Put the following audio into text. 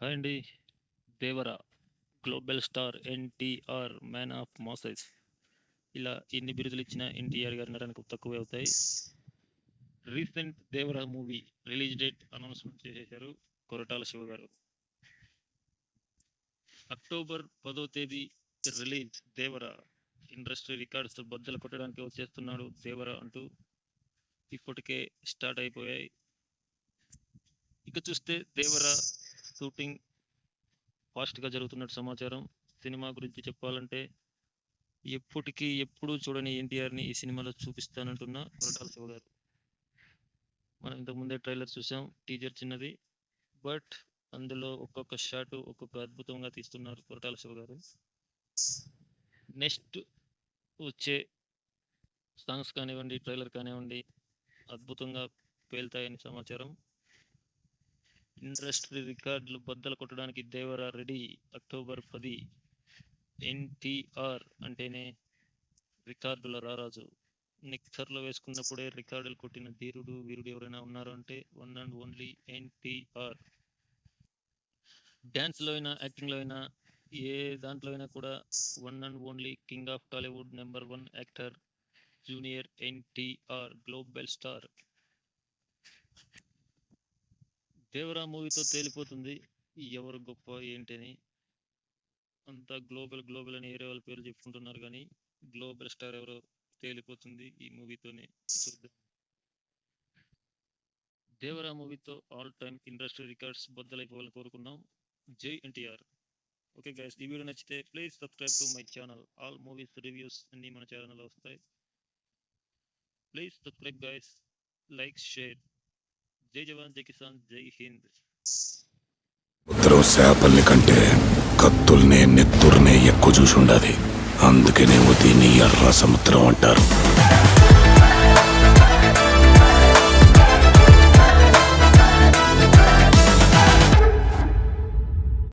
Hi అండి. 'Devara', 'global star', 'NTR', 'man of masses' ఇలా ఎన్ని బిరుదులిచ్చినా ఎన్టీఆర్ గారి నటనకు తక్కువే అవుతాయి. Recent 'Devara' movie release date announcement చేసేశారు కొరటాల శివ గారు. అక్టోబర్ 10వ తేదీ రిలీజ్ 'దేవర'. ఇండస్ట్రీ రికార్డ్స్ బద్దలు కొట్టడానికి వచ్చేస్తున్నాడు 'దేవర' అంటూ ఇప్పటికే స్టార్ట్ అయిపోయాయి. ఇక చూస్తే 'దేవర' షూటింగ్ ఫాస్ట్గా జరుగుతున్నట్టు సమాచారం. సినిమా గురించి చెప్పాలంటే ఎప్పుడూ చూడని ఎన్టీఆర్ని ఈ సినిమాలో చూపిస్తానంటున్న కొరటాల శివ గారు. మనం ఇంతకుముందే ట్రైలర్ చూసాం, టీజర్ చిన్నది, బట్ అందులో ఒక్కొక్క షాట్ ఒక్కొక్క అద్భుతంగా తీస్తున్నారు కొరటాల శివ గారు. నెక్స్ట్ వచ్చే సాంగ్స్ కానివ్వండి, ట్రైలర్ కానివ్వండి, అద్భుతంగా పేలుతాయని సమాచారం. ఇండస్ట్రీ రికార్డులు బద్దలు కొట్టడానికి 'దేవర' రెడీ. అక్టోబర్ 10. ఎన్టీఆర్ అంటేనే రికార్డుల రారాజు. నిక్కర్లు వేసుకున్నప్పుడే రికార్డులు కొట్టిన ధీరుడు వీరుడు ఎవరైనా ఉన్నారు అంటే వన్ అండ్ ఓన్లీ ఎన్టీఆర్. డ్యాన్స్లో అయినా, యాక్టింగ్లో అయినా, ఏ దాంట్లో అయినా కూడా one and only king of Tollywood, number 1 actor junior NTR, global star. 'Devara' మూవీతో తేలిపోతుంది ఎవరు గొప్ప ఏంటని. అంతా గ్లోబల్ అని ఏరే వాళ్ళ పేరు చెప్పుకుంటున్నారు, కానీ గ్లోబల్ స్టార్ ఎవరో తేలిపోతుంది ఈ మూవీతోనే. చూద్దాం. 'దేవర' మూవీతో ఆల్ టైమ్ ఇండస్ట్రీ రికార్డ్స్ బద్దలైపోవాలని కోరుకున్నాం. జై ఎన్టీఆర్. ఓకే గైస్, ఈ వీడియో నచ్చితే please subscribe to my channel. All movies reviews అన్నీ మన ఛానల్లో వస్తాయి. Please subscribe guys, like, share. జై జవాన్, జై కిసాన్, జై హింద్. ఉత్తరం చేపల్ని కంటే కత్తుల్నే నెత్తుర్నే ఎక్కువ చూసుండాది. అందుకనేమో దీన్ని ఎర్ర సముద్రం అంటారు.